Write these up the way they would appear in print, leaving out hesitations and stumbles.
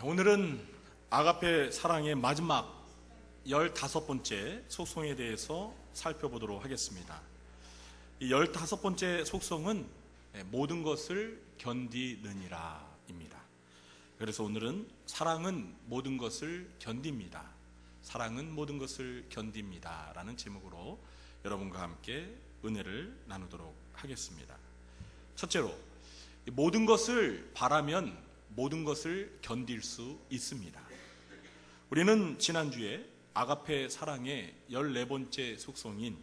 오늘은 아가페 사랑의 마지막 15번째 속성에 대해서 살펴보도록 하겠습니다. 이 15번째 속성은 모든 것을 견디느니라 입니다. 그래서 오늘은 사랑은 모든 것을 견딥니다. 사랑은 모든 것을 견딥니다 라는 제목으로 여러분과 함께 은혜를 나누도록 하겠습니다. 첫째로, 모든 것을 바라면 모든 것을 견딜 수 있습니다. 우리는 지난주에 아가페 사랑의 14번째 속성인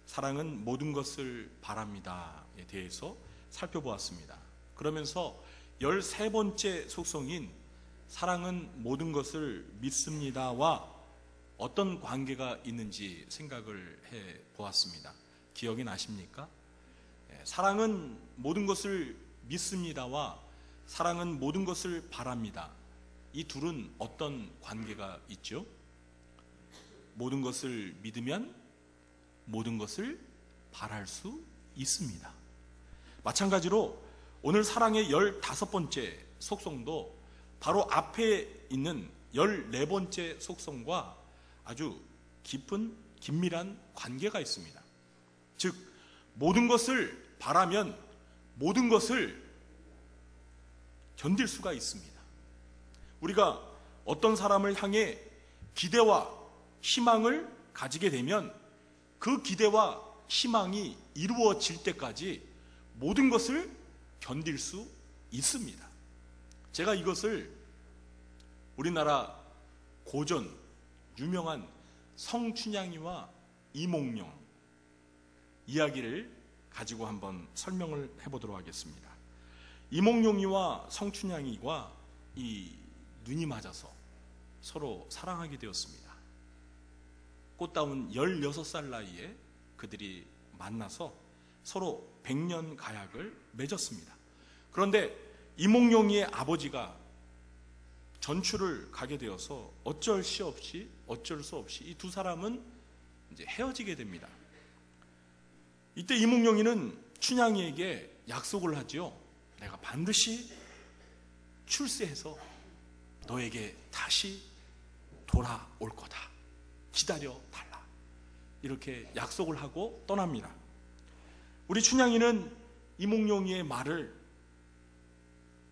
사랑은 모든 것을 바랍니다에 대해서 살펴보았습니다. 그러면서 13번째 속성인 사랑은 모든 것을 믿습니다와 어떤 관계가 있는지 생각을 해 보았습니다. 기억이 나십니까? 사랑은 모든 것을 믿습니다와 사랑은 모든 것을 바랍니다. 이 둘은 어떤 관계가 있죠? 모든 것을 믿으면 모든 것을 바랄 수 있습니다. 마찬가지로 오늘 사랑의 15번째 속성도 바로 앞에 있는 14번째 속성과 아주 깊은 긴밀한 관계가 있습니다. 즉, 모든 것을 바라면 모든 것을 견딜 수가 있습니다. 우리가 어떤 사람을 향해 기대와 희망을 가지게 되면 그 기대와 희망이 이루어질 때까지 모든 것을 견딜 수 있습니다. 제가 이것을 우리나라 고전 유명한 성춘향이와 이몽룡 이야기를 가지고 한번 설명을 해보도록 하겠습니다. 이몽룡이와 성춘향이가 이 눈이 맞아서 서로 사랑하게 되었습니다. 꽃다운 16살 나이에 그들이 만나서 서로 백년 가약을 맺었습니다. 그런데 이몽룡이의 아버지가 전출을 가게 되어서 어쩔 수 없이 이 두 사람은 이제 헤어지게 됩니다. 이때 이몽룡이는 춘향이에게 약속을 하지요. 내가 반드시 출세해서 너에게 다시 돌아올 거다. 기다려 달라. 이렇게 약속을 하고 떠납니다. 우리 춘향이는 이몽룡이의 말을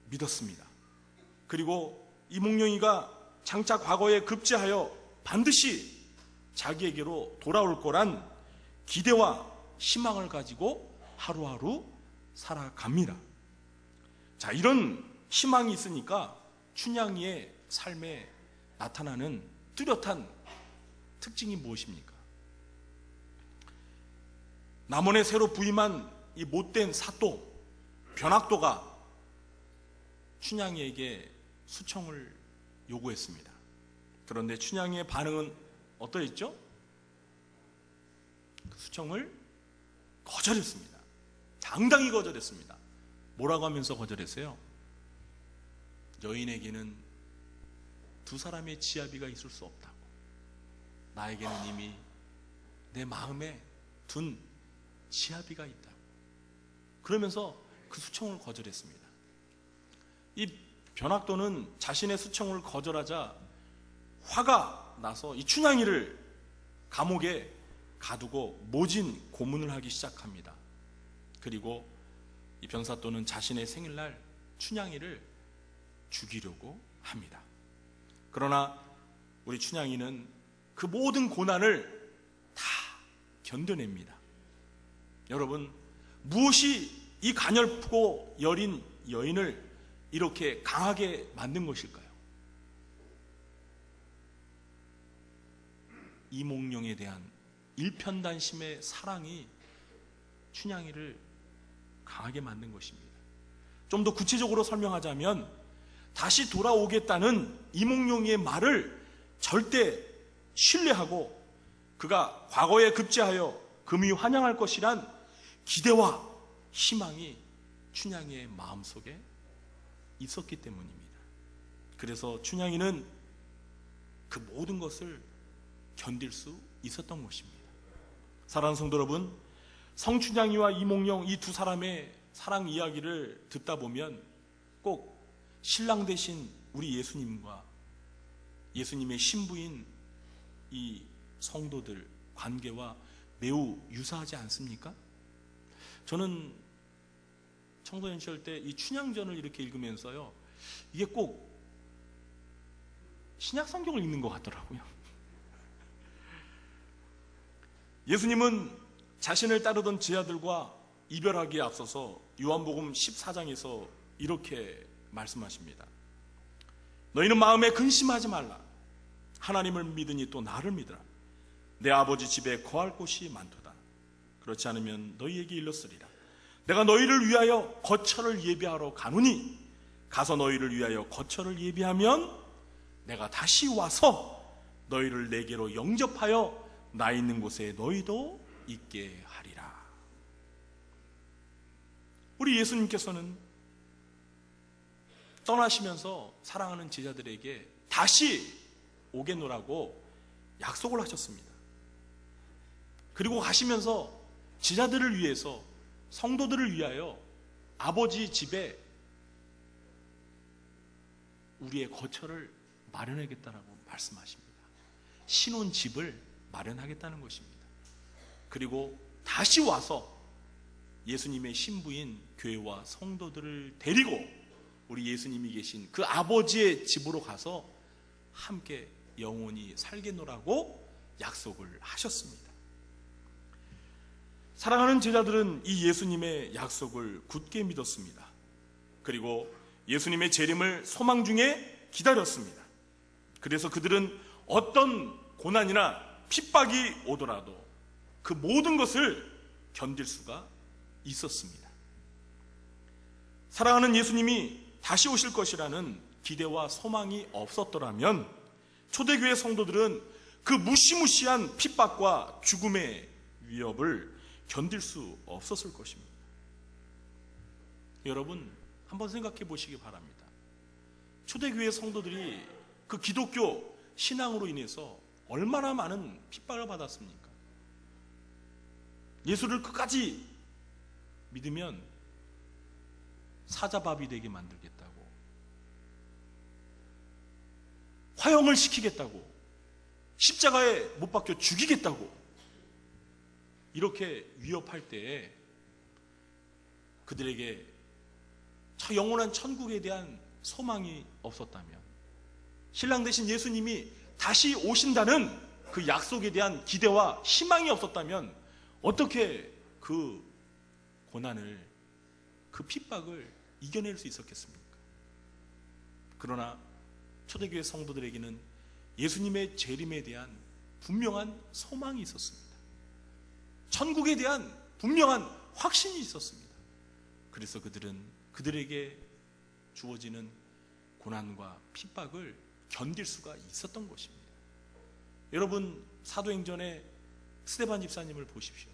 믿었습니다. 그리고 이몽룡이가 장차 과거에 급제하여 반드시 자기에게로 돌아올 거란 기대와 희망을 가지고 하루하루 살아갑니다. 자, 이런 희망이 있으니까 춘향이의 삶에 나타나는 뚜렷한 특징이 무엇입니까? 남원에 새로 부임한 이 못된 사또 변학도가 춘향이에게 수청을 요구했습니다. 그런데 춘향이의 반응은 어떠했죠? 그 수청을 거절했습니다. 당당히 거절했습니다. 뭐라고 하면서 거절했어요? 여인에게는 두 사람의 지아비가 있을 수 없다고. 나에게는 이미 내 마음에 둔 지아비가 있다고. 그러면서 그 수청을 거절했습니다. 이 변학도는 자신의 수청을 거절하자 화가 나서 이 춘향이를 감옥에 가두고 모진 고문을 하기 시작합니다. 그리고 이 변사또는 자신의 생일날 춘향이를 죽이려고 합니다. 그러나 우리 춘향이는 그 모든 고난을 다 견뎌냅니다. 여러분, 무엇이 이 가냘프고 여린 여인을 이렇게 강하게 만든 것일까요? 이몽룡에 대한 일편단심의 사랑이 춘향이를 강하게 만든 것입니다. 좀 더 구체적으로 설명하자면 다시 돌아오겠다는 이몽룡의 말을 절대 신뢰하고 그가 과거에 급제하여 금이 환영할 것이란 기대와 희망이 춘향이의 마음속에 있었기 때문입니다. 그래서 춘향이는 그 모든 것을 견딜 수 있었던 것입니다. 사랑하는 성도 여러분, 성춘향이와 이몽룡 이 두 사람의 사랑 이야기를 듣다 보면 꼭 신랑 대신 우리 예수님과 예수님의 신부인 이 성도들 관계와 매우 유사하지 않습니까? 저는 청소년 시절 때 이 춘향전을 이렇게 읽으면서요, 이게 꼭 신약 성경을 읽는 것 같더라고요. 예수님은 자신을 따르던 제자들과 이별하기에 앞서서 요한복음 14장에서 이렇게 말씀하십니다. 너희는 마음에 근심하지 말라. 하나님을 믿으니 또 나를 믿으라. 내 아버지 집에 거할 곳이 많도다. 그렇지 않으면 너희에게 일렀으리라. 내가 너희를 위하여 거처를 예비하러 가노니 가서 너희를 위하여 거처를 예비하면 내가 다시 와서 너희를 내게로 영접하여 나 있는 곳에 너희도 있게 하리라. 우리 예수님께서는 떠나시면서 사랑하는 제자들에게 다시 오겠노라고 약속을 하셨습니다. 그리고 가시면서 제자들을 위해서, 성도들을 위하여 아버지 집에 우리의 거처를 마련하겠다라고 말씀하십니다. 신혼집을 마련하겠다는 것입니다. 그리고 다시 와서 예수님의 신부인 교회와 성도들을 데리고 우리 예수님이 계신 그 아버지의 집으로 가서 함께 영원히 살겠노라고 약속을 하셨습니다. 사랑하는 제자들은 이 예수님의 약속을 굳게 믿었습니다. 그리고 예수님의 재림을 소망 중에 기다렸습니다. 그래서 그들은 어떤 고난이나 핍박이 오더라도 그 모든 것을 견딜 수가 있었습니다. 사랑하는 예수님이 다시 오실 것이라는 기대와 소망이 없었더라면 초대교회 성도들은 그 무시무시한 핍박과 죽음의 위협을 견딜 수 없었을 것입니다. 여러분, 한번 생각해 보시기 바랍니다. 초대교회 성도들이 그 기독교 신앙으로 인해서 얼마나 많은 핍박을 받았습니까? 예수를 끝까지 믿으면 사자밥이 되게 만들겠다고, 화형을 시키겠다고, 십자가에 못 박혀 죽이겠다고 이렇게 위협할 때에 그들에게 저 영원한 천국에 대한 소망이 없었다면, 신랑 되신 예수님이 다시 오신다는 그 약속에 대한 기대와 희망이 없었다면 어떻게 그 고난을, 그 핍박을 이겨낼 수 있었겠습니까? 그러나 초대교회 성도들에게는 예수님의 재림에 대한 분명한 소망이 있었습니다. 천국에 대한 분명한 확신이 있었습니다. 그래서 그들은 그들에게 주어지는 고난과 핍박을 견딜 수가 있었던 것입니다. 여러분, 사도행전에 스데반 집사님을 보십시오.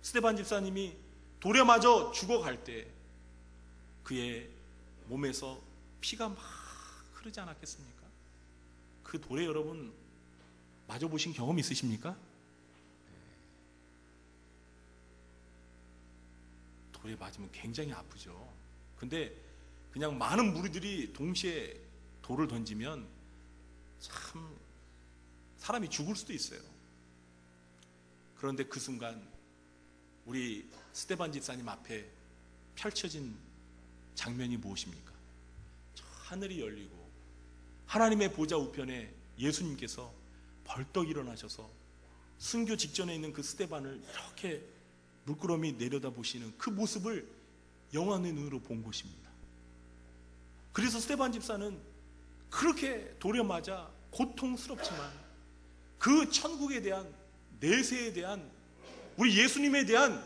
스데반 집사님이 돌에 맞아 죽어갈 때 그의 몸에서 피가 막 흐르지 않았겠습니까? 그 돌에 여러분 맞아보신 경험 있으십니까? 돌에 맞으면 굉장히 아프죠. 근데 그냥 많은 무리들이 동시에 돌을 던지면 참 사람이 죽을 수도 있어요. 그런데 그 순간 우리 스데반 집사님 앞에 펼쳐진 장면이 무엇입니까? 저 하늘이 열리고 하나님의 보좌 우편에 예수님께서 벌떡 일어나셔서 순교 직전에 있는 그 스데반을 이렇게 물끄러미 내려다보시는 그 모습을 영원의 눈으로 본 것입니다. 그래서 스데반 집사는 그렇게 돌에 맞아 고통스럽지만 그 천국에 대한, 내세에 대한, 우리 예수님에 대한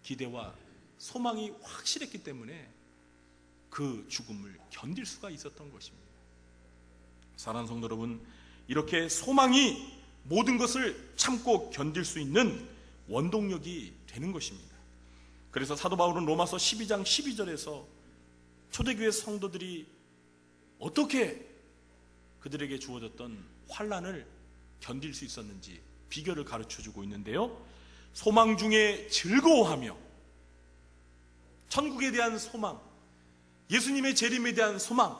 기대와 소망이 확실했기 때문에 그 죽음을 견딜 수가 있었던 것입니다. 사랑하는 성도 여러분, 이렇게 소망이 모든 것을 참고 견딜 수 있는 원동력이 되는 것입니다. 그래서 사도 바울은 로마서 12장 12절에서 초대교회 성도들이 어떻게 그들에게 주어졌던 환난을 견딜 수 있었는지 비결을 가르쳐주고 있는데요, 소망 중에 즐거워하며, 천국에 대한 소망, 예수님의 재림에 대한 소망,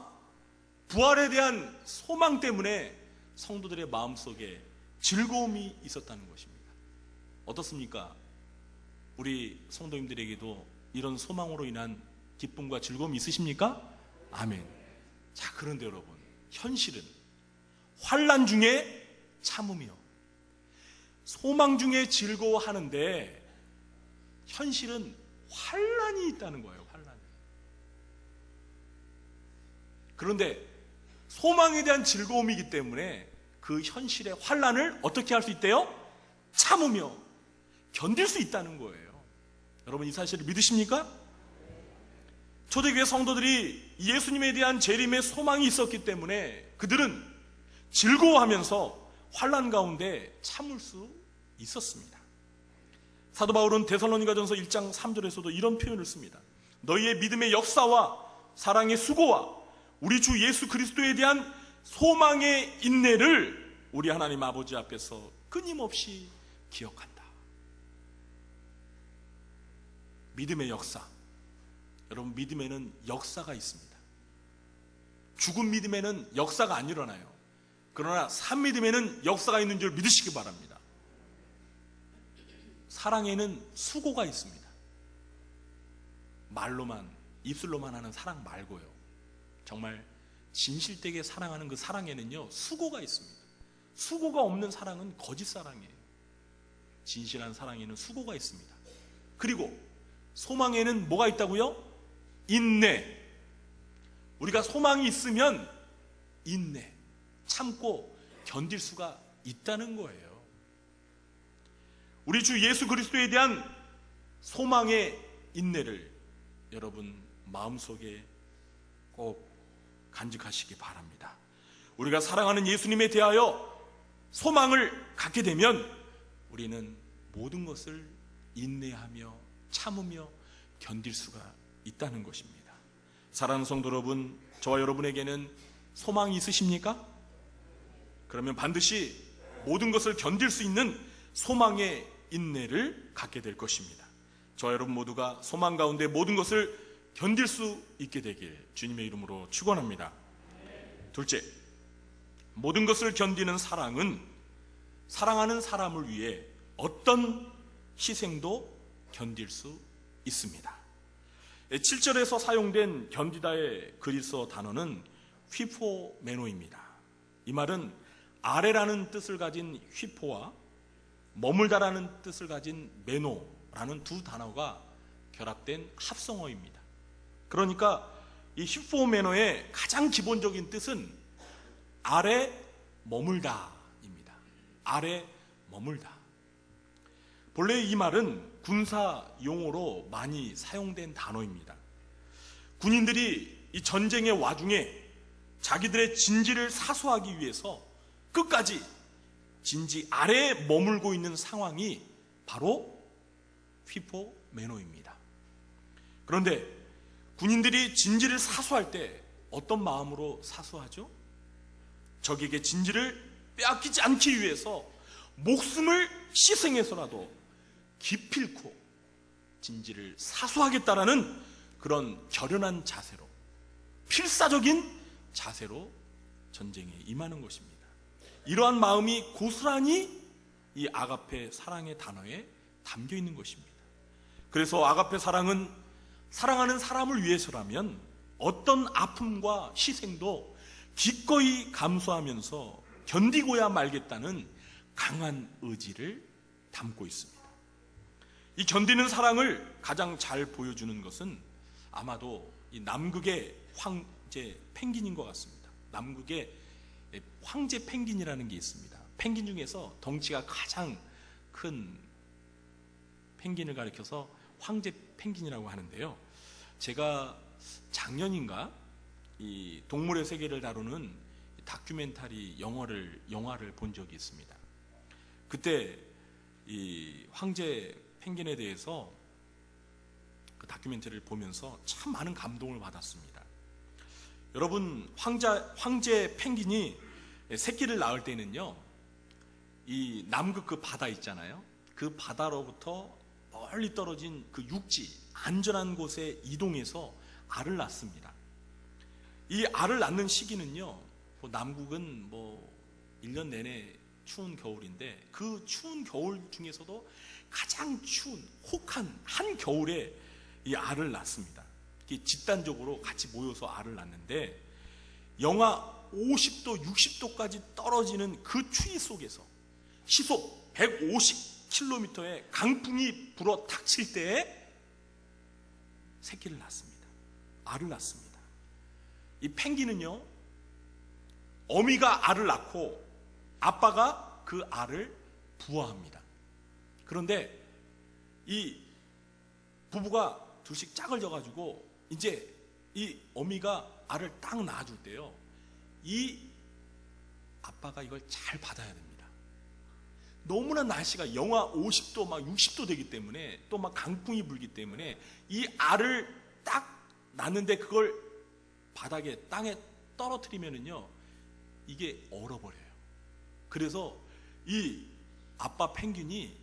부활에 대한 소망 때문에 성도들의 마음속에 즐거움이 있었다는 것입니다. 어떻습니까? 우리 성도님들에게도 이런 소망으로 인한 기쁨과 즐거움이 있으십니까? 아멘. 자, 그런데 여러분, 현실은 환난 중에 참으며 소망 중에 즐거워하는데 현실은 환난이 있다는 거예요. 환난이. 그런데 소망에 대한 즐거움이기 때문에 그 현실의 환난을 어떻게 할 수 있대요? 참으며 견딜 수 있다는 거예요. 여러분, 이 사실을 믿으십니까? 초대교회 성도들이 예수님에 대한 재림의 소망이 있었기 때문에 그들은 즐거워하면서 환난 가운데 참을 수 있었습니다. 사도 바울은 데살로니가전서 1장 3절에서도 이런 표현을 씁니다. 너희의 믿음의 역사와 사랑의 수고와 우리 주 예수 그리스도에 대한 소망의 인내를 우리 하나님 아버지 앞에서 끊임없이 기억한다. 믿음의 역사. 여러분, 믿음에는 역사가 있습니다. 죽은 믿음에는 역사가 안 일어나요. 그러나 산 믿음에는 역사가 있는 줄 믿으시기 바랍니다. 사랑에는 수고가 있습니다. 말로만, 입술로만 하는 사랑 말고요. 정말 진실되게 사랑하는 그 사랑에는요, 수고가 있습니다. 수고가 없는 사랑은 거짓 사랑이에요. 진실한 사랑에는 수고가 있습니다. 그리고 소망에는 뭐가 있다고요? 인내. 우리가 소망이 있으면 인내, 참고 견딜 수가 있다는 거예요. 우리 주 예수 그리스도에 대한 소망의 인내를 여러분 마음속에 꼭 간직하시기 바랍니다. 우리가 사랑하는 예수님에 대하여 소망을 갖게 되면 우리는 모든 것을 인내하며 참으며 견딜 수가 있다는 것입니다. 사랑하는 성도 여러분, 저와 여러분에게는 소망이 있으십니까? 그러면 반드시 모든 것을 견딜 수 있는 소망의 인내를 갖게 될 것입니다. 저와 여러분 모두가 소망 가운데 모든 것을 견딜 수 있게 되길 주님의 이름으로 축원합니다. 둘째, 모든 것을 견디는 사랑은 사랑하는 사람을 위해 어떤 희생도 견딜 수 있습니다. 7절에서 사용된 견디다의 그리스어 단어는 휘포메노입니다. 이 말은 아래라는 뜻을 가진 휘포와 머물다라는 뜻을 가진 메노라는 두 단어가 결합된 합성어입니다. 그러니까 이 휘포메노의 가장 기본적인 뜻은 아래 머물다입니다. 아래 머물다. 본래 이 말은 군사 용어로 많이 사용된 단어입니다. 군인들이 이 전쟁의 와중에 자기들의 진지를 사수하기 위해서 끝까지 진지 아래에 머물고 있는 상황이 바로 휘포메노입니다. 그런데 군인들이 진지를 사수할 때 어떤 마음으로 사수하죠? 적에게 진지를 빼앗기지 않기 위해서 목숨을 희생해서라도 기필코 진지를 사수하겠다라는 그런 결연한 자세로, 필사적인 자세로 전쟁에 임하는 것입니다. 이러한 마음이 고스란히 이 아가페 사랑의 단어에 담겨 있는 것입니다. 그래서 아가페 사랑은 사랑하는 사람을 위해서라면 어떤 아픔과 희생도 기꺼이 감수하면서 견디고야 말겠다는 강한 의지를 담고 있습니다. 이 견디는 사랑을 가장 잘 보여주는 것은 아마도 이 남극의 황제 펭귄인 것 같습니다. 남극의 황제 펭귄이라는 게 있습니다. 펭귄 중에서 덩치가 가장 큰 펭귄을 가리켜서 황제 펭귄이라고 하는데요. 제가 작년인가 이 동물의 세계를 다루는 다큐멘터리 영화를 본 적이 있습니다. 그때 이 황제 펭귄에 대해서 그 다큐멘터리를 보면서 참 많은 감동을 받았습니다. 여러분, 황제 펭귄이 새끼를 낳을 때는요, 이 남극 그 바다 있잖아요. 그 바다로부터 멀리 떨어진 그 육지, 안전한 곳에 이동해서 알을 낳습니다. 이 알을 낳는 시기는요, 남국은 1년 내내 추운 겨울인데 그 추운 겨울 중에서도 가장 추운 혹한 한겨울에 이 알을 낳습니다. 집단적으로 같이 모여서 알을 낳는데 영하 50도, 60도까지 떨어지는 그 추위 속에서 시속 150km의 강풍이 불어 닥칠 때에 새끼를 낳습니다. 알을 낳습니다. 이 펭귄은요, 어미가 알을 낳고 아빠가 그 알을 부화합니다. 그런데 이 부부가 둘씩 짝을 져가지고 이제 이 어미가 알을 딱 낳아줄 때요, 이 아빠가 이걸 잘 받아야 됩니다. 너무나 날씨가 영하 50도 막 60도 되기 때문에 또 막 강풍이 불기 때문에 이 알을 딱 낳는데 그걸 바닥에 땅에 떨어뜨리면은요, 이게 얼어버려요. 그래서 이 아빠 펭귄이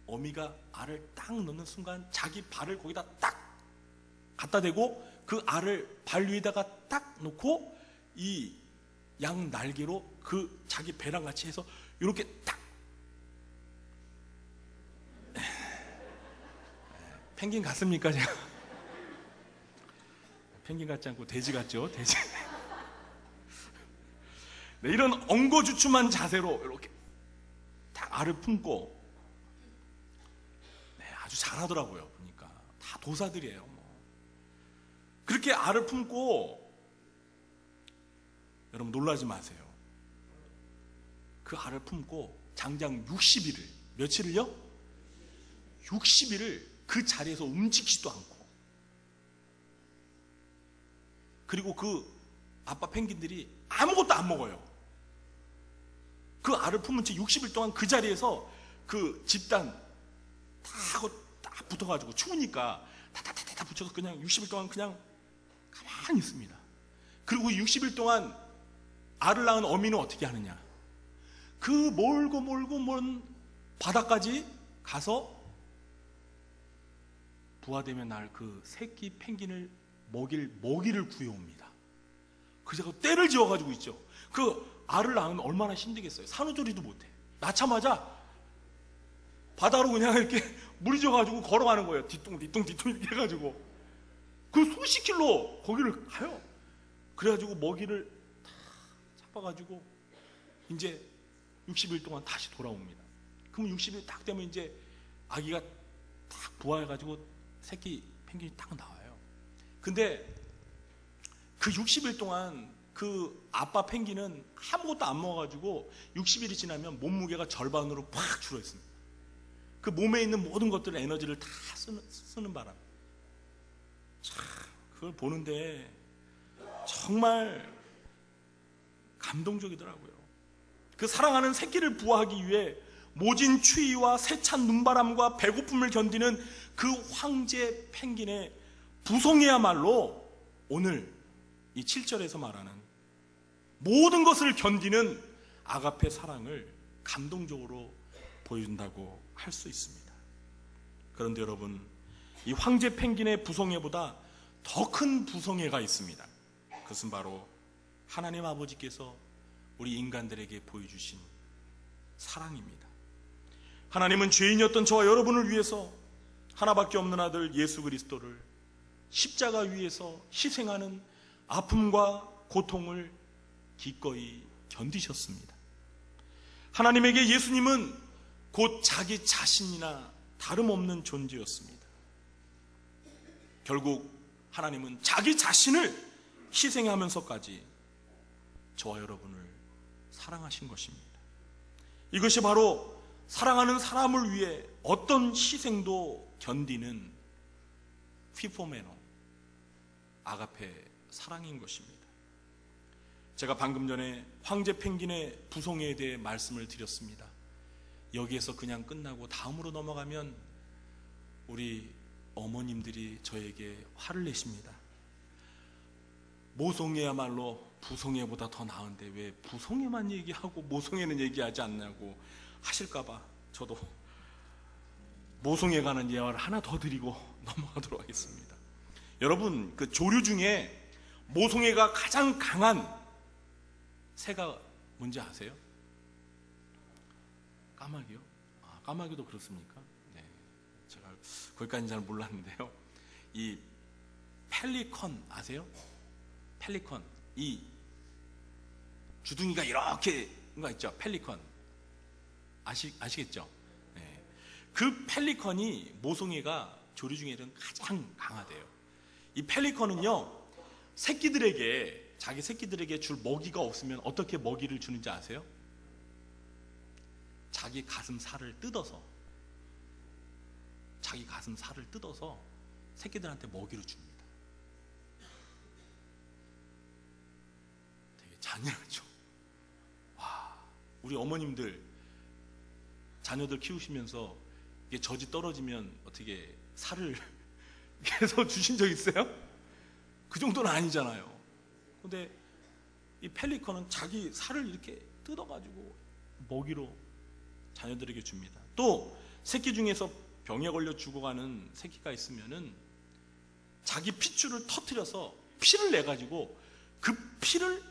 어미가 알을 딱 넣는 순간 자기 발을 거기다 딱 갖다 대고 그 알을 발 위에다가 딱 놓고 이 양 날개로 그 자기 배랑 같이 해서 이렇게 딱, 펭귄 같습니까 제가? 펭귄 같지 않고 돼지 같죠? 돼지. 네, 이런 엉거주춤한 자세로 이렇게 딱 알을 품고, 네, 아주 잘하더라고요. 보니까 다 도사들이에요. 그렇게 알을 품고, 여러분 놀라지 마세요. 그 알을 품고 장장 60일을, 며칠을요? 60일을 그 자리에서 움직이지도 않고, 그리고 그 아빠 펭귄들이 아무것도 안 먹어요. 그 알을 품은 채 60일 동안 그 자리에서 그 집단 딱 붙어가지고 추우니까 다다다다 붙여서 그냥 60일 동안 그냥 가만히 있습니다. 그리고 60일 동안 알을 낳은 어미는 어떻게 하느냐? 그 멀고 먼 바다까지 가서 부화되면 날 그 새끼 펭귄을 먹일 먹이를 구해옵니다. 그래서 떼를 지어가지고 있죠. 그 알을 낳으면 얼마나 힘들겠어요. 산후조리도 못해. 낳자마자 바다로 그냥 이렇게 물이 져가지고 걸어가는 거예요. 뒤뚱 이렇게 해가지고 그 수십 킬로 거기를 가요. 그래가지고 먹이를 다 잡아가지고 이제 60일 동안 다시 돌아옵니다. 그럼 60일 딱 되면 이제 아기가 딱 부화해가지고 새끼 펭귄이 딱 나와요. 근데 그 60일 동안 그 아빠 펭귄은 아무것도 안 먹어가지고 60일이 지나면 몸무게가 절반으로 팍 줄어 있습니다. 그 몸에 있는 모든 것들의 에너지를 다 쓰는 바람. 참, 그걸 보는데 정말 감동적이더라고요. 그 사랑하는 새끼를 부화하기 위해 모진 추위와 세찬 눈바람과 배고픔을 견디는 그 황제 펭귄의 부송이야말로 오늘 이 7절에서 말하는 모든 것을 견디는 아가페 사랑을 감동적으로 보여준다고 할 수 있습니다. 그런데 여러분, 이 황제 펭귄의 부송애보다 더 큰 부송애가 있습니다. 그것은 바로 하나님 아버지께서 우리 인간들에게 보여주신 사랑입니다. 하나님은 죄인이었던 저와 여러분을 위해서 하나밖에 없는 아들 예수 그리스도를 십자가 위에서 희생하는 아픔과 고통을 기꺼이 견디셨습니다. 하나님에게 예수님은 곧 자기 자신이나 다름없는 존재였습니다. 결국 하나님은 자기 자신을 희생하면서까지 저와 여러분을 사랑하신 것입니다. 이것이 바로 사랑하는 사람을 위해 어떤 희생도 견디는 휘포메노 아가페 사랑인 것입니다. 제가 방금 전에 황제 펭귄의 부송애에 대해 말씀을 드렸습니다. 여기에서 그냥 끝나고 다음으로 넘어가면 우리 어머님들이 저에게 화를 내십니다. 모송애야말로 부송애보다 더 나은데 왜 부송애만 얘기하고 모송애는 얘기하지 않냐고 하실까봐 저도 모송애 관한 예화를 하나 더 드리고 넘어가도록 하겠습니다. 여러분, 그 조류 중에 모송애가 가장 강한 새가 뭔지 아세요? 까마귀요? 아, 까마귀도 그렇습니까? 네, 제가 거기까지는 잘 몰랐는데요. 이 펠리컨 아세요? 펠리컨, 이 주둥이가 이렇게 뭔가 있죠? 펠리컨 아시겠죠? 네. 그 펠리컨이 모송애가 조류 중에는 가장 강하대요. 이 펠리컨은요, 자기 새끼들에게 줄 먹이가 없으면 어떻게 먹이를 주는지 아세요? 자기 가슴 살을 뜯어서 새끼들한테 먹이를 줍니다. 되게 잔인하죠. 와, 우리 어머님들 자녀들 키우시면서 이게 젖이 떨어지면 어떻게 살을 계속 주신 적 있어요? 그 정도는 아니잖아요. 근데 이 펠리컨은 자기 살을 이렇게 뜯어가지고 먹이로 자녀들에게 줍니다. 또 새끼 중에서 병에 걸려 죽어가는 새끼가 있으면은 자기 핏줄을 터뜨려서 피를 내가지고 그 피를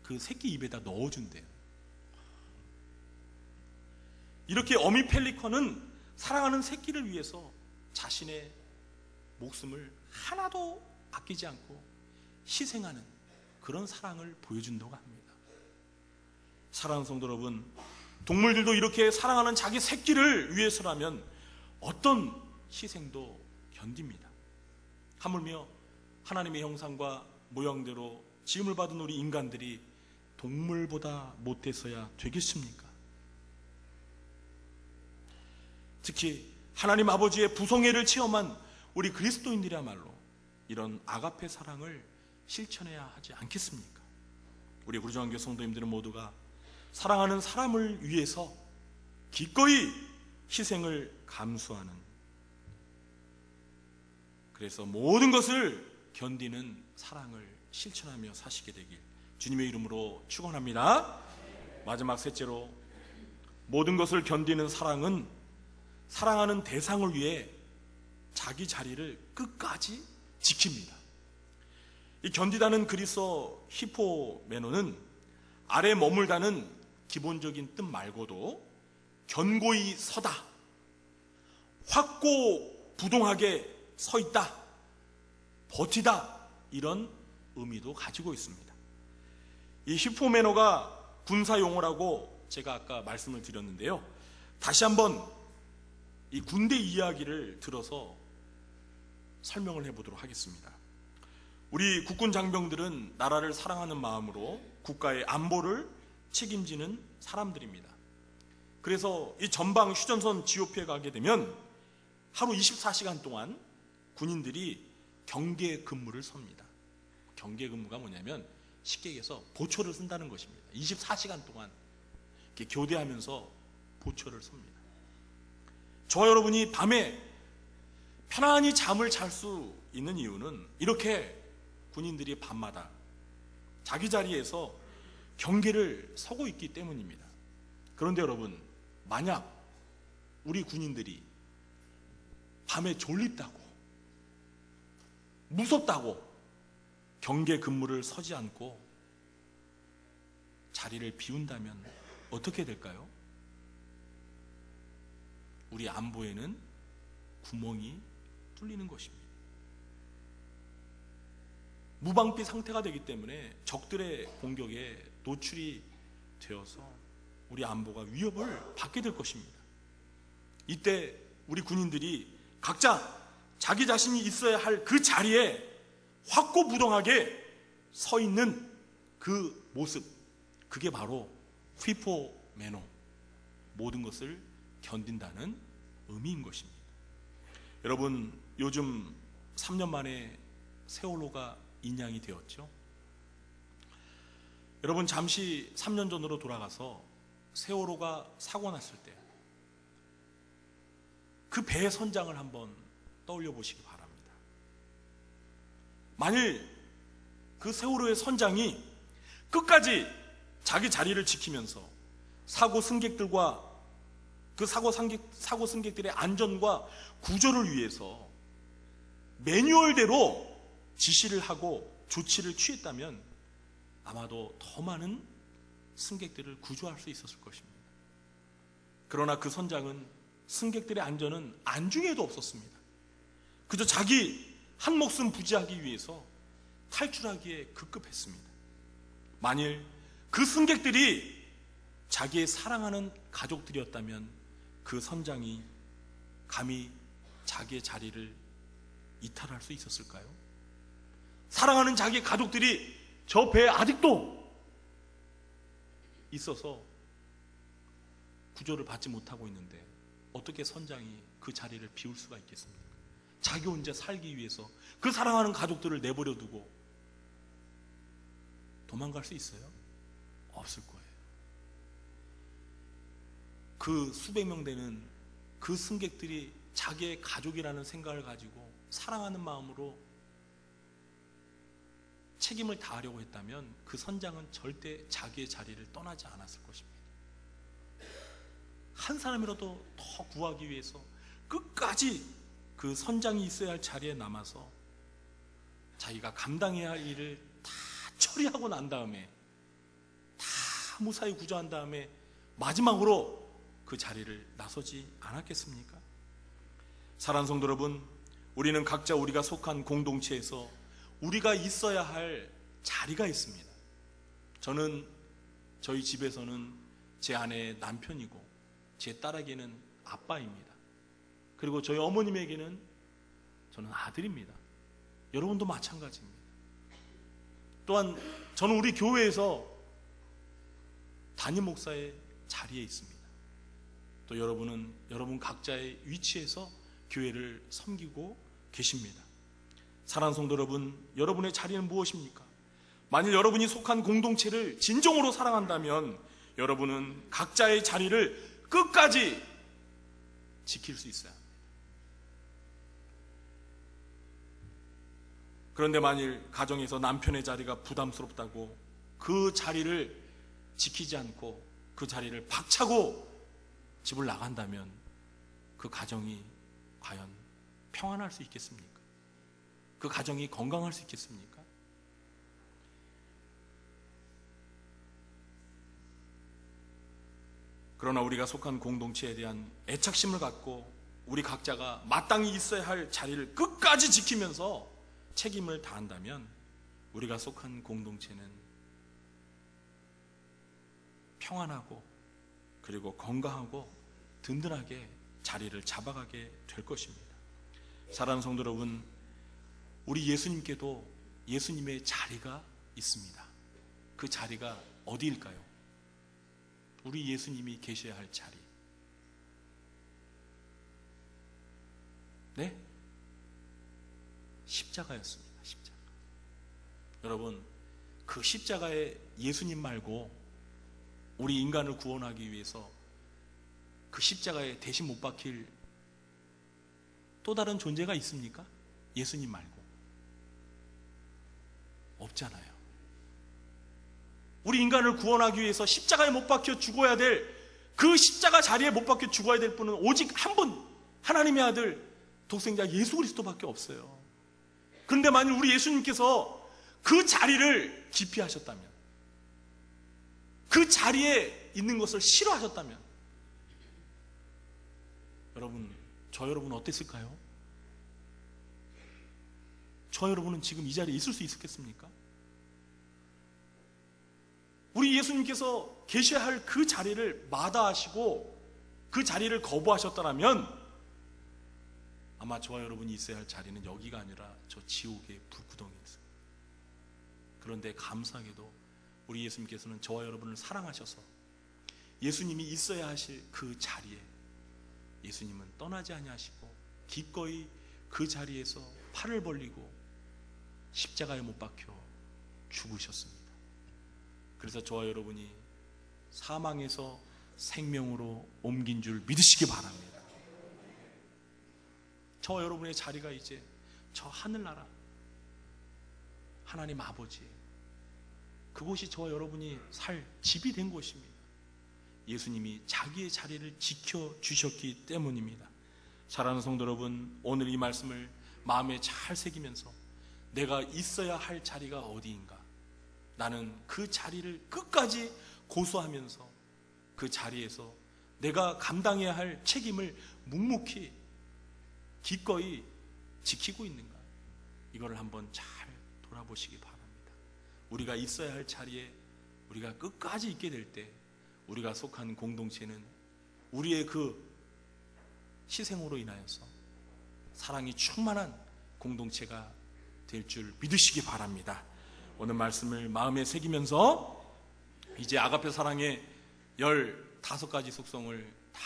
그 새끼 입에다 넣어준대요. 이렇게 어미 펠리컨은 사랑하는 새끼를 위해서 자신의 목숨을 하나도 아끼지 않고 희생하는 그런 사랑을 보여준다고 합니다. 사랑하는 성도 여러분, 동물들도 이렇게 사랑하는 자기 새끼를 위해서라면 어떤 희생도 견딥니다. 하물며 하나님의 형상과 모양대로 지음을 받은 우리 인간들이 동물보다 못해서야 되겠습니까? 특히 하나님 아버지의 부성애를 체험한 우리 그리스도인들이야말로 이런 아가페 사랑을 실천해야 하지 않겠습니까? 우리 구주한교 성도님들은 모두가 사랑하는 사람을 위해서 기꺼이 희생을 감수하는, 그래서 모든 것을 견디는 사랑을 실천하며 사시게 되길 주님의 이름으로 축원합니다. 마지막 셋째로, 모든 것을 견디는 사랑은 사랑하는 대상을 위해 자기 자리를 끝까지 지킵니다. 이 견디다는 그리스어 히포메노는 아래 머물다는 기본적인 뜻 말고도 견고히 서다, 확고부동하게 서 있다, 버티다, 이런 의미도 가지고 있습니다. 이 히포메노가 군사 용어라고 제가 아까 말씀을 드렸는데요. 다시 한번 이 군대 이야기를 들어서 설명을 해보도록 하겠습니다. 우리 국군 장병들은 나라를 사랑하는 마음으로 국가의 안보를 책임지는 사람들입니다. 그래서 이 전방 휴전선 지오피에 가게 되면 하루 24시간 동안 군인들이 경계 근무를 섭니다. 경계 근무가 뭐냐면 쉽게 얘기해서 보초를 쓴다는 것입니다. 24시간 동안 이렇게 교대하면서 보초를 섭니다. 저와 여러분이 밤에 편안히 잠을 잘 수 있는 이유는 이렇게 군인들이 밤마다 자기 자리에서 경계를 서고 있기 때문입니다. 그런데 여러분, 만약 우리 군인들이 밤에 졸립다고, 무섭다고 경계 근무를 서지 않고 자리를 비운다면 어떻게 될까요? 우리 안보에는 구멍이 뚫리는 것입니다. 무방비 상태가 되기 때문에 적들의 공격에 노출이 되어서 우리 안보가 위협을 받게 될 것입니다. 이때 우리 군인들이 각자 자기 자신이 있어야 할 그 자리에 확고부동하게 서 있는 그 모습, 그게 바로 휘포메노, 모든 것을 견딘다는 의미인 것입니다. 여러분, 요즘 3년 만에 세월호가 인양이 되었죠. 여러분, 잠시 3년 전으로 돌아가서 세월호가 사고 났을 때 그 배의 선장을 한번 떠올려 보시기 바랍니다. 만일 그 세월호의 선장이 끝까지 자기 자리를 지키면서 사고 승객들과 그 사고 승객들의 안전과 구조를 위해서 매뉴얼대로 지시를 하고 조치를 취했다면 아마도 더 많은 승객들을 구조할 수 있었을 것입니다. 그러나 그 선장은 승객들의 안전은 안중에도 없었습니다. 그저 자기 한 목숨 부지하기 위해서 탈출하기에 급급했습니다. 만일 그 승객들이 자기의 사랑하는 가족들이었다면 그 선장이 감히 자기의 자리를 이탈할 수 있었을까요? 사랑하는 자기의 가족들이 저 배에 아직도 있어서 구조를 받지 못하고 있는데 어떻게 선장이 그 자리를 비울 수가 있겠습니까? 자기 혼자 살기 위해서 그 사랑하는 가족들을 내버려 두고 도망갈 수 있어요? 없을 거예요. 그 수백 명 되는 그 승객들이 자기의 가족이라는 생각을 가지고 사랑하는 마음으로 책임을 다하려고 했다면 그 선장은 절대 자기의 자리를 떠나지 않았을 것입니다. 한 사람이라도 더 구하기 위해서 끝까지 그 선장이 있어야 할 자리에 남아서 자기가 감당해야 할 일을 다 처리하고 난 다음에 다 무사히 구조한 다음에 마지막으로 그 자리를 나서지 않았겠습니까? 사랑하는 성도 여러분, 우리는 각자 우리가 속한 공동체에서 우리가 있어야 할 자리가 있습니다. 저는 저희 집에서는 제 아내의 남편이고 제 딸에게는 아빠입니다. 그리고 저희 어머님에게는 저는 아들입니다. 여러분도 마찬가지입니다. 또한 저는 우리 교회에서 담임 목사의 자리에 있습니다. 또 여러분은 여러분 각자의 위치에서 교회를 섬기고 계십니다. 사랑하는 성도 여러분, 여러분의 자리는 무엇입니까? 만일 여러분이 속한 공동체를 진정으로 사랑한다면 여러분은 각자의 자리를 끝까지 지킬 수 있어야 합니다. 그런데 만일 가정에서 남편의 자리가 부담스럽다고 그 자리를 지키지 않고 그 자리를 박차고 집을 나간다면 그 가정이 과연 평안할 수 있겠습니까? 그 가정이 건강할 수 있겠습니까? 그러나 우리가 속한 공동체에 대한 애착심을 갖고 우리 각자가 마땅히 있어야 할 자리를 끝까지 지키면서 책임을 다한다면 우리가 속한 공동체는 평안하고 그리고 건강하고 든든하게 자리를 잡아가게 될 것입니다. 사랑하는 성도 여러분, 우리 예수님께도 예수님의 자리가 있습니다. 그 자리가 어디일까요? 우리 예수님이 계셔야 할 자리. 네? 십자가였습니다. 십자가. 여러분, 그 십자가에 예수님 말고 우리 인간을 구원하기 위해서 그 십자가에 대신 못 박힐 또 다른 존재가 있습니까? 예수님 말고. 없잖아요. 우리 인간을 구원하기 위해서 십자가에 못 박혀 죽어야 될 그 십자가 자리에 못 박혀 죽어야 될 분은 오직 한 분, 하나님의 아들 독생자 예수 그리스도밖에 없어요. 그런데 만일 우리 예수님께서 그 자리를 기피하셨다면, 그 자리에 있는 것을 싫어하셨다면 여러분, 저 여러분 어땠을까요? 저 여러분은 지금 이 자리에 있을 수 있었겠습니까? 우리 예수님께서 계셔야 할 그 자리를 마다하시고 그 자리를 거부하셨다면 아마 저와 여러분이 있어야 할 자리는 여기가 아니라 저 지옥의 불구덩이였어요. 그런데 감사하게도 우리 예수님께서는 저와 여러분을 사랑하셔서 예수님이 있어야 하실 그 자리에 예수님은 떠나지 아니하시고 기꺼이 그 자리에서 팔을 벌리고 십자가에 못 박혀 죽으셨습니다. 그래서 저와 여러분이 사망에서 생명으로 옮긴 줄 믿으시기 바랍니다. 저와 여러분의 자리가 이제 저 하늘나라 하나님 아버지, 그곳이 저와 여러분이 살 집이 된 곳입니다. 예수님이 자기의 자리를 지켜주셨기 때문입니다. 사랑하는 성도 여러분, 오늘 이 말씀을 마음에 잘 새기면서 내가 있어야 할 자리가 어디인가? 나는 그 자리를 끝까지 고수하면서 그 자리에서 내가 감당해야 할 책임을 묵묵히 기꺼이 지키고 있는가? 이거를 한번 잘 돌아보시기 바랍니다. 우리가 있어야 할 자리에 우리가 끝까지 있게 될 때 우리가 속한 공동체는 우리의 그 희생으로 인하여서 사랑이 충만한 공동체가 될 줄 믿으시기 바랍니다. 오늘 말씀을 마음에 새기면서 이제 아가페 사랑의 15가지 속성을 다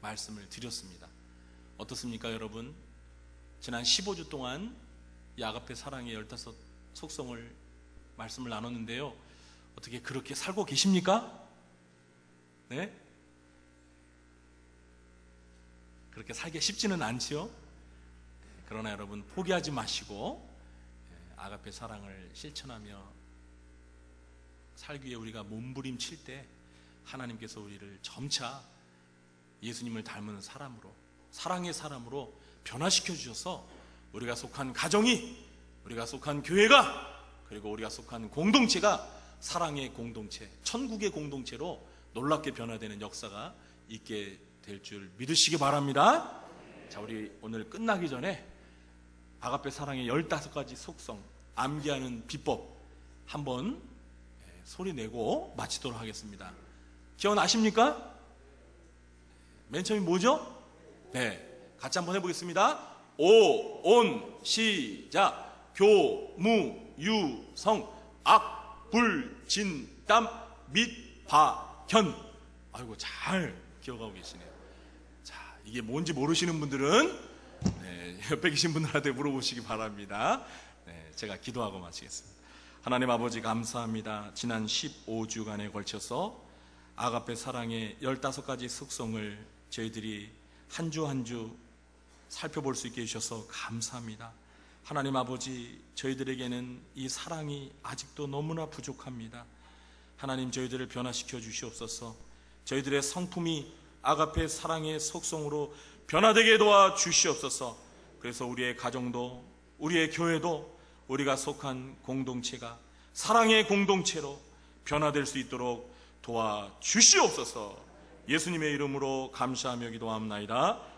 말씀을 드렸습니다. 어떻습니까, 여러분? 지난 15주 동안 이 아가페 사랑의 15 속성을 말씀을 나눴는데요. 어떻게 그렇게 살고 계십니까? 네? 그렇게 살기 쉽지는 않지요. 그러나 여러분 포기하지 마시고 아가페 사랑을 실천하며 살기 위해 우리가 몸부림칠 때 하나님께서 우리를 점차 예수님을 닮은 사람으로, 사랑의 사람으로 변화시켜 주셔서 우리가 속한 가정이, 우리가 속한 교회가, 그리고 우리가 속한 공동체가 사랑의 공동체, 천국의 공동체로 놀랍게 변화되는 역사가 있게 될 줄 믿으시기 바랍니다. 자, 우리 오늘 끝나기 전에 아가페 사랑의 15가지 속성, 암기하는 비법 한번 소리 내고 마치도록 하겠습니다. 기억나십니까? 맨 처음이 뭐죠? 네, 같이 한번 해보겠습니다. 오, 온, 시작. 교, 무, 유, 성, 악, 불, 진, 땀, 및, 바, 견. 아이고, 잘 기억하고 계시네요. 자, 이게 뭔지 모르시는 분들은 옆에 계신 분들한테 물어보시기 바랍니다. 제가 기도하고 마치겠습니다. 하나님 아버지 감사합니다. 지난 15주간에 걸쳐서 아가페 사랑의 15가지 속성을 저희들이 한 주 한 주 살펴볼 수 있게 해주셔서 감사합니다. 하나님 아버지, 저희들에게는 이 사랑이 아직도 너무나 부족합니다. 하나님, 저희들을 변화시켜 주시옵소서. 저희들의 성품이 아가페 사랑의 속성으로 변화되게 도와 주시옵소서. 그래서 우리의 가정도, 우리의 교회도, 우리가 속한 공동체가 사랑의 공동체로 변화될 수 있도록 도와 주시옵소서. 예수님의 이름으로 감사하며 기도합나이다.